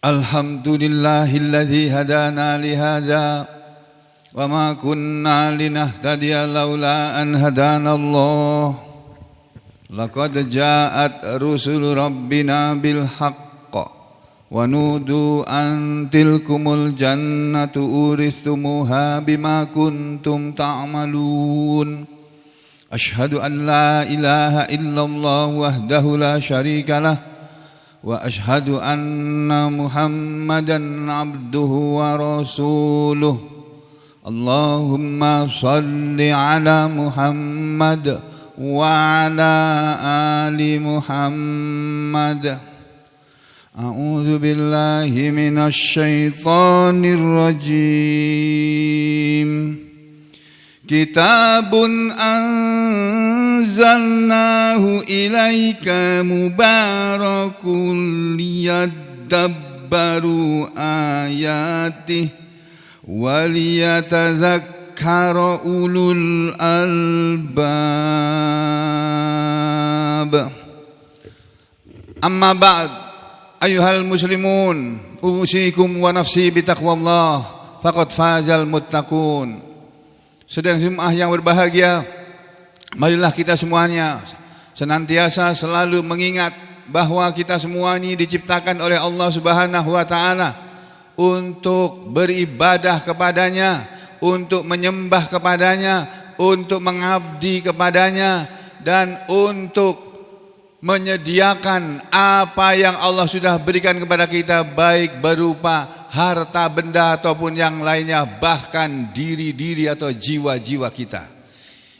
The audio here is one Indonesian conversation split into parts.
Alhamdulillahilladzi hadana lihadza wa ma kunna linahtadiya laula an hadana Allah. Laqad ja'at rusul rabbina bil haqq wa nudu an tilkumul jannatu uristumuha bima kuntum ta'malun. Ashhadu an la ilaha illallah wahdahu la syarika lah wa ashhadu anna Muhammadan abduhu wa rasuluh. Allahumma salli ala Muhammad wa ala ali Muhammad. A'udzu billahi minasy syaithanir rajim. Kitabun anzalnahu ilaika mubarakun liyadabbaru ayatih waliyatadzakkara ulul albab. Amma ba'd, ayyuhal muslimun, usikum wa nafsi bitaqwallah faqad fazal muttaqun. Sedang jemaah yang berbahagia, marilah kita semuanya senantiasa selalu mengingat bahwa kita semua ini diciptakan oleh Allah Subhanahu wa taala untuk beribadah kepadanya, untuk menyembah kepadanya, untuk mengabdi kepadanya, dan untuk menyediakan apa yang Allah sudah berikan kepada kita, baik berupa harta benda ataupun yang lainnya, bahkan diri-diri atau jiwa-jiwa kita.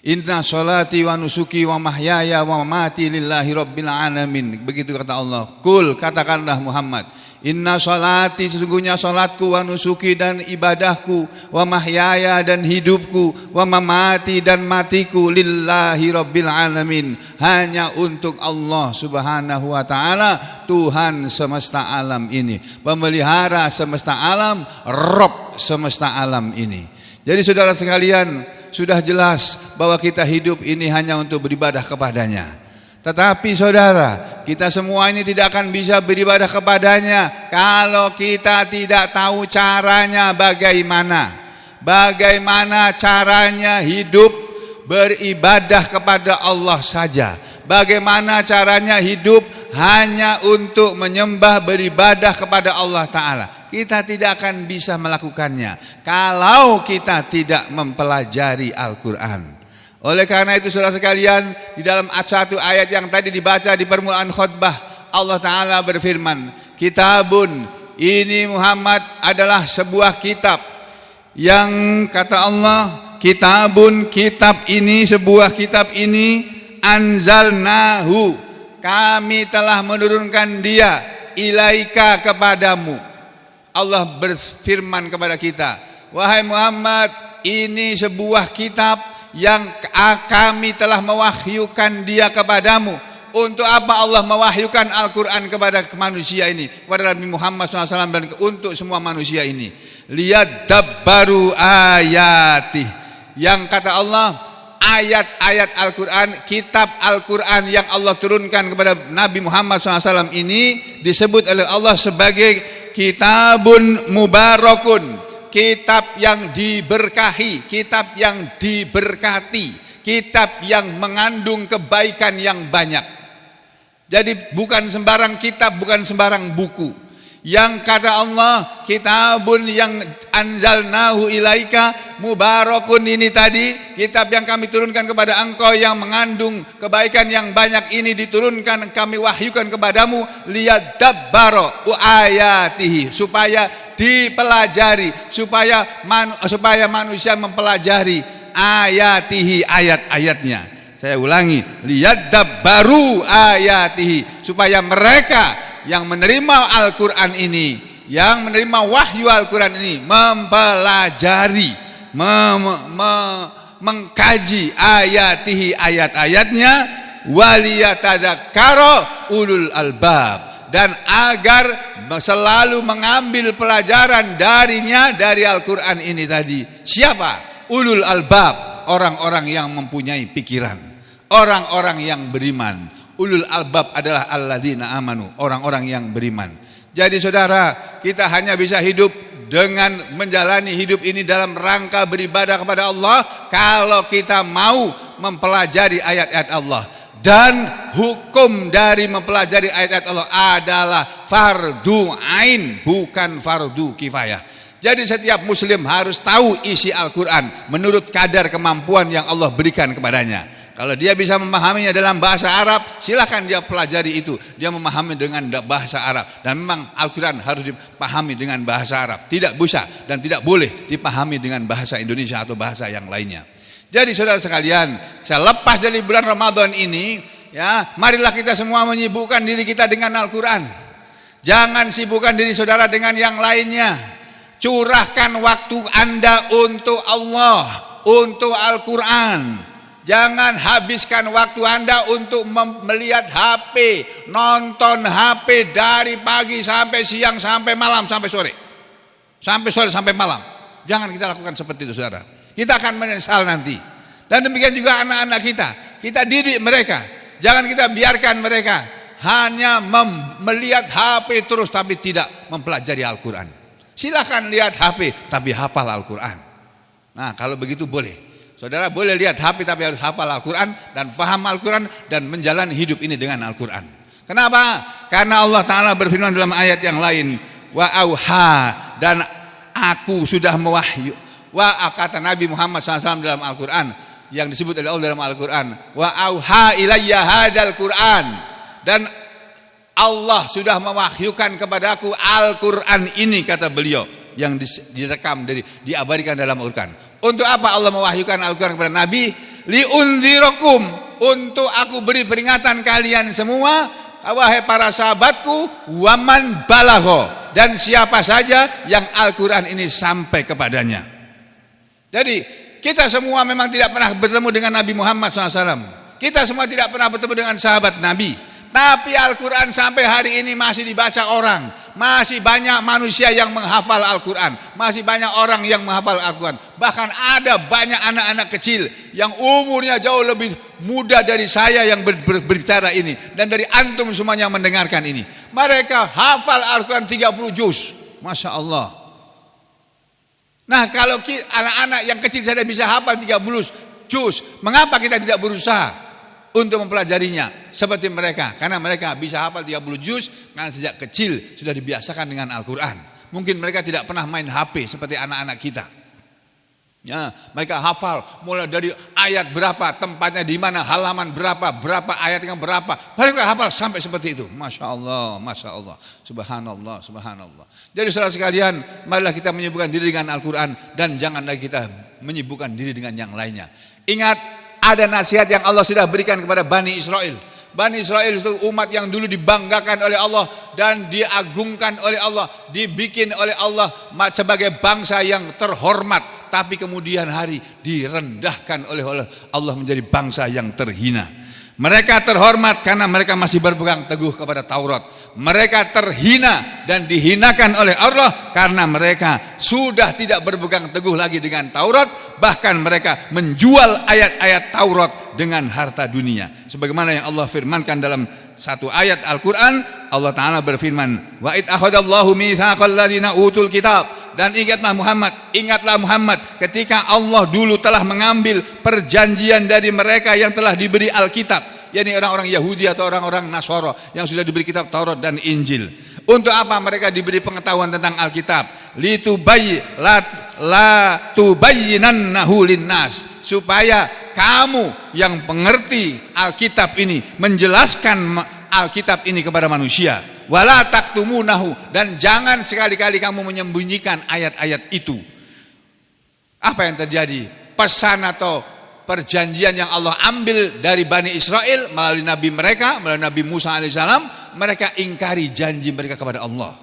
Inna sholati wa nusuki wa mahyaya wa mamati lillahi rabbil alamin. Begitu kata Allah. Kul, katakanlah Muhammad, inna sholati, sesungguhnya salatku, wa nusuki, dan ibadahku, wa mahyaya, dan hidupku, wa mamati, dan matiku, lillahi rabbil alamin, hanya untuk Allah Subhanahu wa taala, Tuhan semesta alam ini, pemelihara semesta alam, Rabb semesta alam ini. Jadi saudara sekalian, sudah jelas bahwa kita hidup ini hanya untuk beribadah kepadanya. Tetapi saudara, kita semua ini tidak akan bisa beribadah kepadanya kalau kita tidak tahu caranya bagaimana. Bagaimana caranya hidup beribadah kepada Allah saja. Bagaimana caranya hidup hanya untuk menyembah, beribadah kepada Allah Ta'ala. Kita tidak akan bisa melakukannya kalau kita tidak mempelajari Al-Quran. Oleh karena itu saudara sekalian, di dalam satu ayat yang tadi dibaca di permulaan khutbah, Allah Ta'ala berfirman, Kitabun, ini Muhammad adalah sebuah kitab. Yang kata Allah, Kitabun, kitab ini, sebuah kitab ini, anzalnahu, kami telah menurunkan dia, ilaika, kepadamu. Allah berfirman kepada kita, wahai Muhammad, ini sebuah kitab yang kami telah mewahyukan dia kepadamu. Untuk apa Allah mewahyukan Al-Quran kepada manusia ini, kepada Nabi Muhammad SAW dan untuk semua manusia ini? Liyadabbaru ayatih. Yang kata Allah, ayat-ayat Al-Quran, kitab Al-Quran yang Allah turunkan kepada Nabi Muhammad SAW ini disebut oleh Allah sebagai Kitabun mubarakun, kitab yang diberkahi, kitab yang diberkati, kitab yang mengandung kebaikan yang banyak. Jadi bukan sembarang kitab, bukan sembarang buku. Yang kata Allah, kitabun yang anzalnahu ilaika mubarakun, ini tadi kitab yang kami turunkan kepada engkau yang mengandung kebaikan yang banyak, ini diturunkan, kami wahyukan kepadamu, liyadabbaru ayatihi, supaya dipelajari, supaya manusia mempelajari ayatihi, ayat-ayatnya. Saya ulangi, liyadabbaru ayatihi, supaya mereka yang menerima Al-Quran ini, yang menerima wahyu Al-Quran ini, mempelajari, mengkaji ayatihi, ayat-ayatnya, waliyatadzakkara ulul albab, dan agar selalu mengambil pelajaran darinya, dari Al-Quran ini tadi. Siapa? Ulul albab, orang-orang yang mempunyai pikiran, orang-orang yang beriman. Ulul albab adalah alladzina amanu, orang-orang yang beriman. Jadi saudara, kita hanya bisa hidup dengan menjalani hidup ini dalam rangka beribadah kepada Allah kalau kita mau mempelajari ayat-ayat Allah. Dan hukum dari mempelajari ayat-ayat Allah adalah fardu ain, bukan fardu kifayah. Jadi setiap muslim harus tahu isi Al-Quran menurut kadar kemampuan yang Allah berikan kepadanya. Kalau dia bisa memahaminya dalam bahasa Arab, silakan dia pelajari itu. Dia memahami dengan bahasa Arab. Dan memang Al-Quran harus dipahami dengan bahasa Arab. Tidak bisa dan tidak boleh dipahami dengan bahasa Indonesia atau bahasa yang lainnya. Jadi saudara sekalian, selepas dari bulan Ramadan ini, ya, marilah kita semua menyibukkan diri kita dengan Al-Quran. Jangan sibukkan diri saudara dengan yang lainnya. Curahkan waktu Anda untuk Allah, untuk Al-Quran. Jangan habiskan waktu Anda untuk melihat HP, nonton HP dari pagi sampai siang, sampai malam, sampai sore. Sampai sore, sampai malam. Jangan kita lakukan seperti itu saudara. Kita akan menyesal nanti. Dan demikian juga anak-anak kita. Kita didik mereka. Jangan kita biarkan mereka hanya melihat HP terus tapi tidak mempelajari Al-Quran. Silakan lihat HP tapi hafal Al-Quran. Nah, kalau begitu boleh. Saudara boleh lihat HP tapi harus hafal Al-Quran dan faham Al-Quran dan menjalani hidup ini dengan Al-Quran. Kenapa? Karena Allah Ta'ala berfirman dalam ayat yang lain, wa auha, dan aku sudah mewahyu. Wa, kata Nabi Muhammad SAW dalam Al-Quran yang disebut oleh Allah dalam Al-Quran, wa auha ilayya hadal Quran, dan Allah sudah mewahyukan kepadaku Al-Quran ini, kata beliau, yang direkam diabadikan dalam Al-Quran. Untuk apa Allah mewahyukan Al-Quran kepada Nabi? Liundzirakum, untuk aku beri peringatan kalian semua, wahai para sahabatku, waman balagho, dan siapa saja yang Al-Quran ini sampai kepadanya. Jadi kita semua memang tidak pernah bertemu dengan Nabi Muhammad SAW. Kita semua tidak pernah bertemu dengan sahabat Nabi. Tapi Al-Quran sampai hari ini masih dibaca orang. Masih banyak manusia yang menghafal Al-Quran. Masih banyak orang yang menghafal Al-Quran. Bahkan ada banyak anak-anak kecil yang umurnya jauh lebih muda dari saya yang berbicara ini. Dan dari antum semuanya yang mendengarkan ini. Mereka hafal Al-Quran 30 juz. Masya Allah. Nah, kalau anak-anak yang kecil saja bisa hafal 30 juz, mengapa kita tidak berusaha untuk mempelajarinya seperti mereka? Karena mereka bisa hafal 30 juz karena sejak kecil sudah dibiasakan dengan Al-Quran. Mungkin mereka tidak pernah main HP seperti anak-anak kita. Ya, mereka hafal mulai dari ayat berapa, tempatnya di mana, halaman berapa ayat yang berapa. Mereka hafal sampai seperti itu. Masya Allah, Masya Allah, Subhanallah, Subhanallah. Jadi saudara sekalian, marilah kita menyibukkan diri dengan Al-Quran dan jangan lagi kita menyibukkan diri dengan yang lainnya. Ingat, ada nasihat yang Allah sudah berikan kepada Bani Israel. Bani Israel itu umat yang dulu dibanggakan oleh Allah dan diagungkan oleh Allah, dibikin oleh Allah sebagai bangsa yang terhormat, tapi kemudian hari direndahkan oleh Allah menjadi bangsa yang terhina. Mereka terhormat karena mereka masih berpegang teguh kepada Taurat. Mereka terhina dan dihinakan oleh Allah karena mereka sudah tidak berpegang teguh lagi dengan Taurat. Bahkan mereka menjual ayat-ayat Taurat dengan harta dunia. Sebagaimana yang Allah firmankan dalam satu ayat Al-Quran, Allah Ta'ala berfirman, wa id akhadallahu mitsaqal ladzina utul kitab. Dan ingatlah Muhammad ketika Allah dulu telah mengambil perjanjian dari mereka yang telah diberi Alkitab, yakni orang-orang Yahudi atau orang-orang Nasara yang sudah diberi kitab Taurat dan Injil. Untuk apa mereka diberi pengetahuan tentang Alkitab? Latubayyinannahu linnas, supaya kamu yang pengerti Alkitab ini menjelaskan Alkitab ini kepada manusia. Wala taktumunahu, dan jangan sekali-kali kamu menyembunyikan ayat-ayat itu. Apa yang terjadi? Pesan atau perjanjian yang Allah ambil dari Bani Israel melalui Nabi mereka, melalui Nabi Musa alaihissalam, mereka ingkari janji mereka kepada Allah.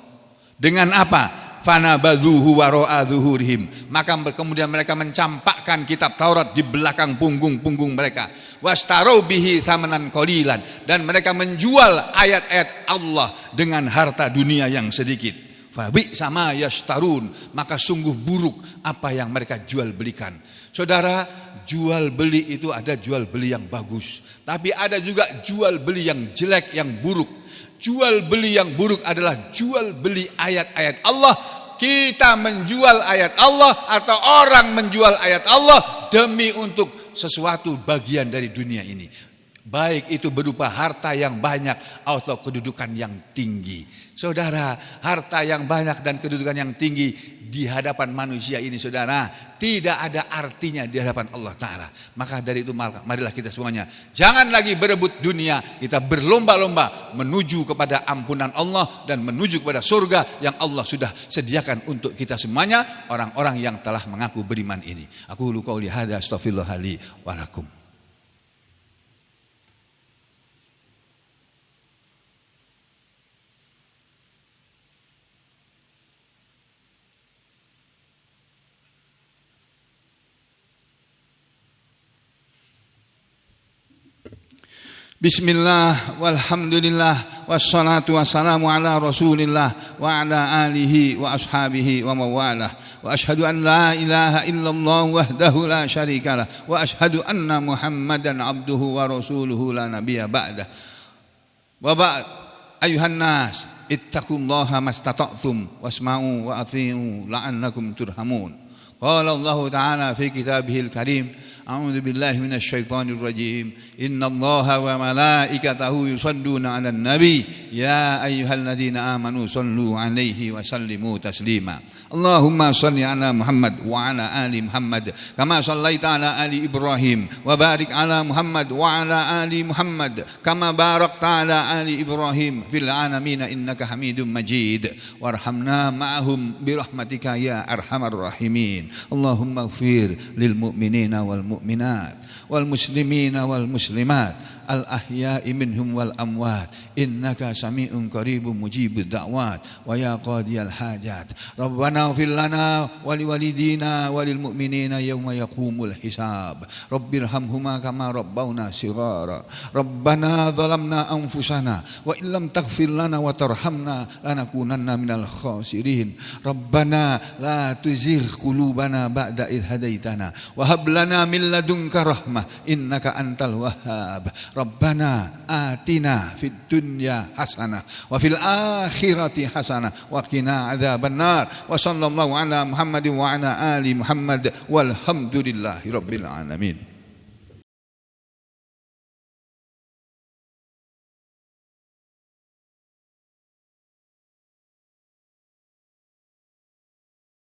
Dengan apa? Fanabadhuhu wara'a dhuhurihim, maka kemudian mereka mencampakkan kitab Taurat di belakang punggung mereka. Wastarau bihi thamanan qalilan, dan mereka menjual ayat-ayat Allah dengan harta dunia yang sedikit. Fabi sama yastarun, maka sungguh buruk apa yang mereka jual belikan. Saudara, jual beli itu ada jual beli yang bagus, tapi ada juga jual beli yang jelek, yang buruk. Jual beli yang buruk adalah jual beli ayat-ayat Allah. Kita menjual ayat Allah atau orang menjual ayat Allah demi untuk sesuatu bagian dari dunia ini. Baik itu berupa harta yang banyak atau kedudukan yang tinggi. Saudara, harta yang banyak dan kedudukan yang tinggi di hadapan manusia ini, saudara, tidak ada artinya di hadapan Allah Ta'ala. Maka dari itu marilah kita semuanya jangan lagi berebut dunia. Kita berlomba-lomba menuju kepada ampunan Allah dan menuju kepada surga yang Allah sudah sediakan untuk kita semuanya, orang-orang yang telah mengaku beriman ini. Aku qauli hadza astaghfirullah li wa lakum. Bismillah walhamdulillah wassalatu wassalamu ala rasulillah wa ala alihi wa ashabihi wa mawalah wa ashhadu an la ilaha illallah wahdahu la syarikalah wa ashhadu anna muhammadan abduhu wa rasuluhu la nabiyya ba'dah wa ba'd ayuhan nas ittaqullaha mastata'tum wasma'u wa athi'u la'annakum turhamun. Qala Allah Ta'ala fi kitabihil karim, a'udzu billahi minasy syaithanir rajim. Innallaha wa malaikatahu yusholluna 'alan nabi ya ayyuhalladzina amanu shallu 'alaihi wa sallimu taslima. Allahumma shalli 'ala Muhammad wa 'ala ali Muhammad kama shallaita 'ala ali Ibrahim wa barik 'ala Muhammad wa 'ala ali Muhammad kama barakta 'ala ali Ibrahim fil 'alamin innaka Hamidum Majid. Warhamna ma'ahum bi rahmatika ya arhamar rahimin. Allahumma ighfir lil mu'minina wal mu'minat wal muslimina wal muslimat al ahya'i minhum wal amwat innaka sami'un qaribun mujibud da'wat wa ya qadiyal hajat. Rabbana ighfir lana wa liwalidina wa lil mu'minina yawma yaqumul hisab. Rabbirhamhuma kama rabbawna shighara. Rabbana zalamna anfusana wa illam taghfir lana wa tarhamna lanakunanna minal khasirin. Rabbana la tuzigh qulubana ba'da idh hadaitana wa hab lana min ladunka rahmah innaka antal wahhab. Rabbana atina fid dunya hasanah wa fil akhirati hasanah wa qina adzabannar. Wa sallallahu ala Muhammadin wa ala ali Muhammad walhamdulillahi rabbil alamin.